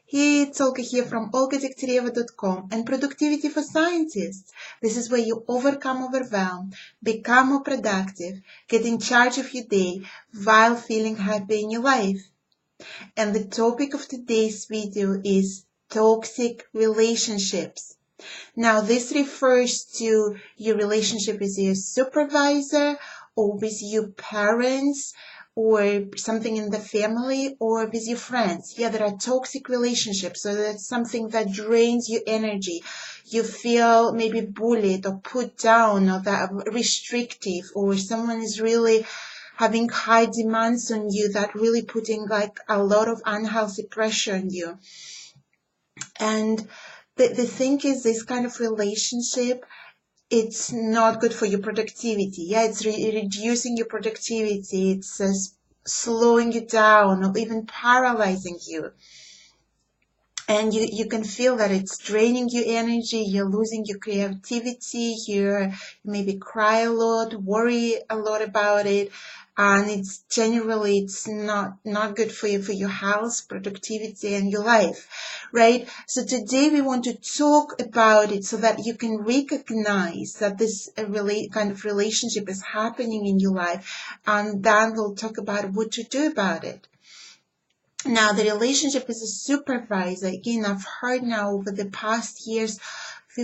Hey, it's Olga here from olgadegtyaryeva.com and Productivity for Scientists. This is where you overcome overwhelm, become more productive, get in charge of your day while feeling happy in your life. And the topic of today's video is toxic relationships. Now, this refers to your relationship with your supervisor or with your parents or something in the family or with your friends. Yeah, there are toxic relationships. So that's something that drains your energy. You feel maybe bullied or put down or that restrictive, or someone is really having high demands on you that really putting like a lot of unhealthy pressure on you. And the thing is, this kind of relationship, it's not good for your productivity. Yeah, it's reducing your productivity. It's slowing you down or even paralyzing you. And you can feel that it's draining your energy, you're losing your creativity, you maybe cry a lot, worry a lot about it, and it's generally it's not good for you, for your health, productivity, and your life, right? So today we want to talk about it so that you can recognize that this kind of relationship is happening in your life, and then we'll talk about what to do about it. Now, the relationship with a supervisor, again, I've heard now over the past years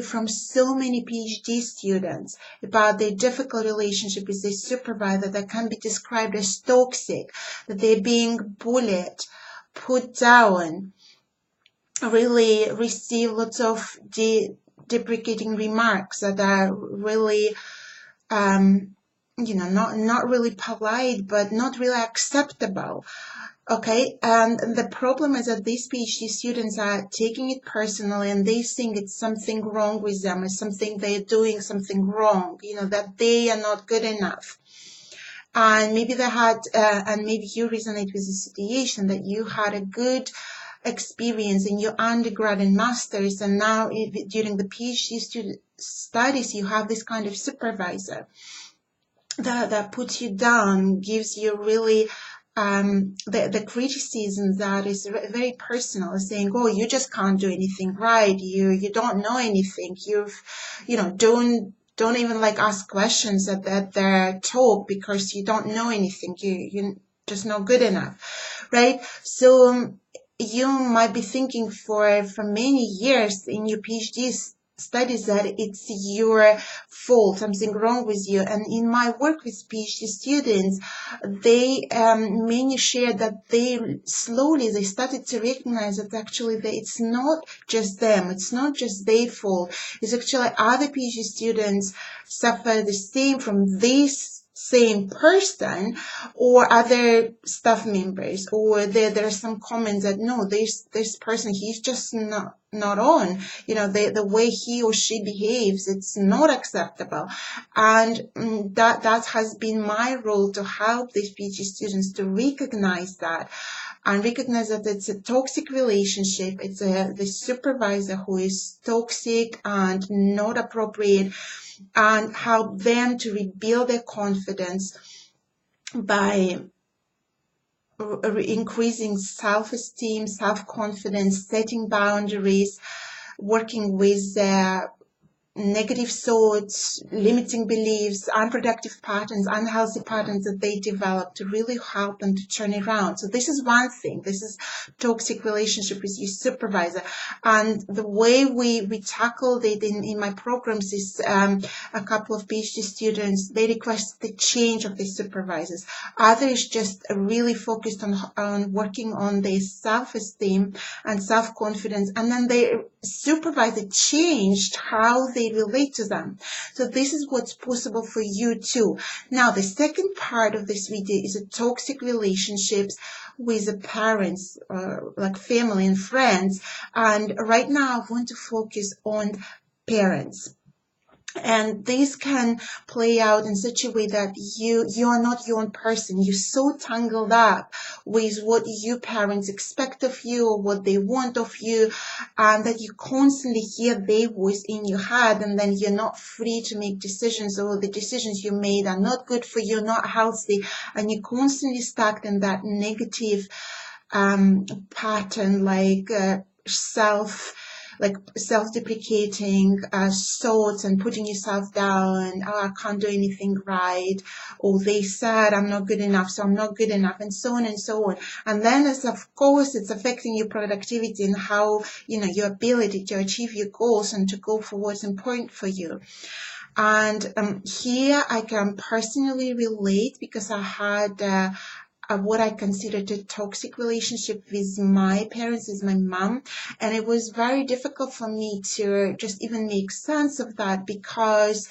from so many PhD students about their difficult relationship with their supervisor that can be described as toxic, that they're being bullied, put down, really receive lots of deprecating remarks that are really, not really polite, but not really acceptable. Okay, and the problem is that these PhD students are taking it personally and they think it's something wrong with them, it's something they're doing something wrong, that they are not good enough. And maybe and maybe you resonate with the situation that you had a good experience in your undergrad and masters, and now during the PhD student studies, you have this kind of supervisor that puts you down, gives you really the criticism that is very personal, saying, oh, you just can't do anything right, you don't know anything, don't even like ask questions at their talk because you don't know anything, you're just not good enough, right? So you might be thinking for many years in your PhD studies that it's your fault, something wrong with you. And in my work with PhD students, they many shared that they started to recognize that actually it's not just them, it's not just their fault, it's actually other PhD students suffer the same from this same person or other staff members, or there are some comments that no, this person, he's just not on, the way he or she behaves, it's not acceptable. And that has been my role, to help these PhD students to recognize that, and recognize that it's a toxic relationship, it's the supervisor who is toxic and not appropriate, and help them to rebuild their confidence by increasing self-esteem, self-confidence, setting boundaries, working with negative thoughts, limiting beliefs, unproductive patterns, unhealthy patterns that they develop, to really help them to turn it around. So this is one thing. This is toxic relationship with your supervisor. And the way we tackled it in my programs is a couple of PhD students, they requested the change of the supervisors. Others just really focused on working on their self-esteem and self-confidence, and then their supervisor changed how they relate to them. So this is what's possible for you too. Now, the second part of this video is a toxic relationships with the parents, like family and friends. And right now I want to focus on parents. And this can play out in such a way that you are not your own person. You're so tangled up with what your parents expect of you or what they want of you, and that you constantly hear their voice in your head, and then you're not free to make decisions, or the decisions you made are not good for you, not healthy, and you're constantly stuck in that negative pattern, like self-deprecating thoughts and putting yourself down. Oh, I can't do anything right. Or they said I'm not good enough, so I'm not good enough, and so on and so on. And then, of course, it's affecting your productivity and how, your ability to achieve your goals and to go for what's important for you. And here I can personally relate because I had what I considered a toxic relationship with my parents, with my mom. And it was very difficult for me to just even make sense of that because,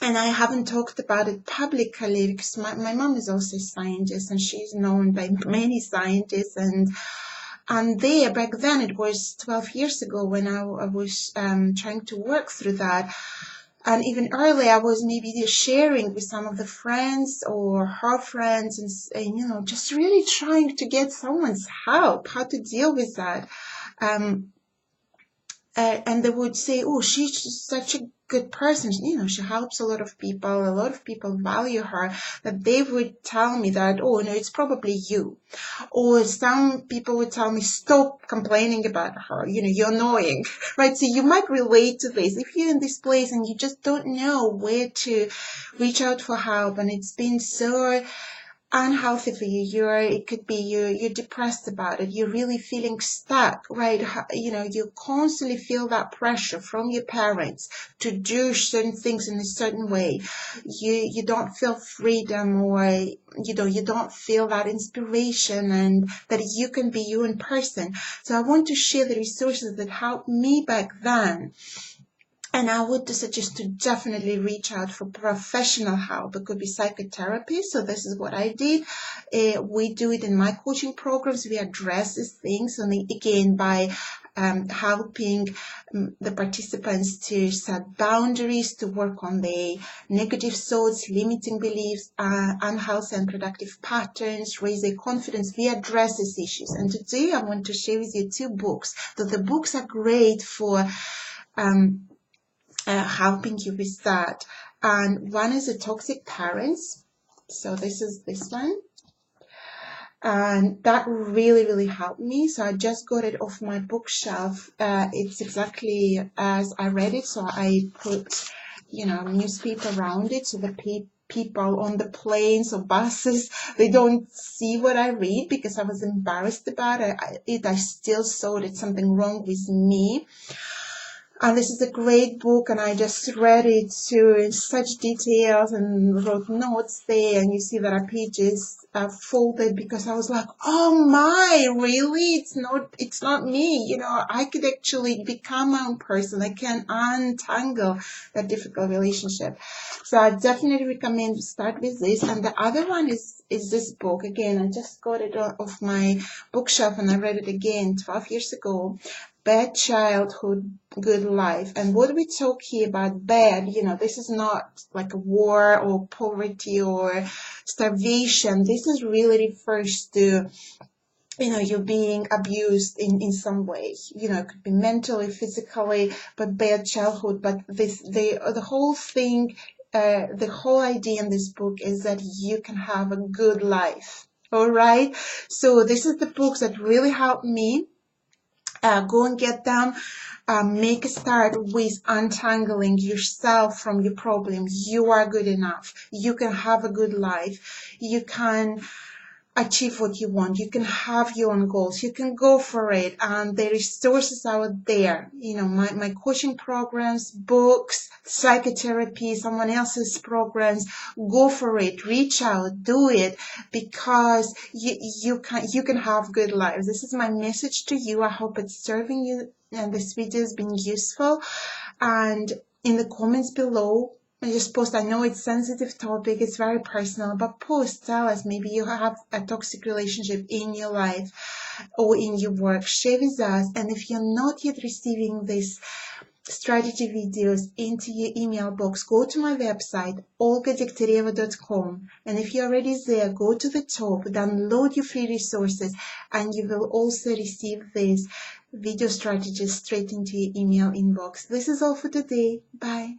and I haven't talked about it publicly because my mom is also a scientist and she's known by many scientists. And there, back then, it was 12 years ago when I was trying to work through that. And even earlier, I was maybe sharing with some of the friends or her friends and just really trying to get someone's help, how to deal with that. And they would say, oh, she's such a good person. She helps a lot of people value her, that they would tell me that, oh, no, it's probably you. Or some people would tell me, stop complaining about her. You're annoying, right? So you might relate to this. If you're in this place and you just don't know where to reach out for help, and it's been so unhealthy for you, it could be you're depressed about it, you're really feeling stuck, right? You constantly feel that pressure from your parents to do certain things in a certain way. You don't feel freedom, or you don't feel that inspiration and that you can be you in person. So I want to share the resources that helped me back then. And I would suggest to definitely reach out for professional help. It could be psychotherapy. So this is what I did. We do it in my coaching programs. We address these things, and again, by helping the participants to set boundaries, to work on the negative thoughts, limiting beliefs, unhealthy and productive patterns, raise their confidence. We address these issues. And today I want to share with you 2 books. So the books are great for helping you with that. And one is The Toxic Parents. So this is this one. And that really, really helped me. So I just got it off my bookshelf. It's exactly as I read it. So I put, newspaper around it so that people on the planes or buses, they don't see what I read because I was embarrassed about it. I still saw that something wrong with me. And this is a great book, and I just read it in such details and wrote notes there, and you see that our pages are folded because I was like, oh my, really? It's not me. I could actually become my own person. I can untangle that difficult relationship. So I definitely recommend to start with this. And the other one is this book. Again, I just got it off my bookshelf and I read it again 12 years ago. Bad Childhood, Good Life. And what we talk here about bad, this is not like a war or poverty or starvation. This is really refers to, you're being abused in some way. It could be mentally, physically, but bad childhood. But the whole thing, the whole idea in this book is that you can have a good life. All right. So this is the books that really helped me. Go and get them. Make a start with untangling yourself from your problem. You are good enough. You can have a good life. You can achieve what you want. You can have your own goals. You can go for it. And the resources out there, my coaching programs, books, psychotherapy, someone else's programs. Go for it. Reach out. Do it, because you can have good lives. This is my message to you. I hope it's serving you and this video has been useful. And in the comments below, just post. I know it's a sensitive topic, it's very personal, but post, tell us, maybe you have a toxic relationship in your life or in your work. Share with us. And if you're not yet receiving these strategy videos into your email box, go to my website, olgadegtereva.com. And if you're already there, go to the top, download your free resources, and you will also receive these video strategies straight into your email inbox. This is all for today. Bye.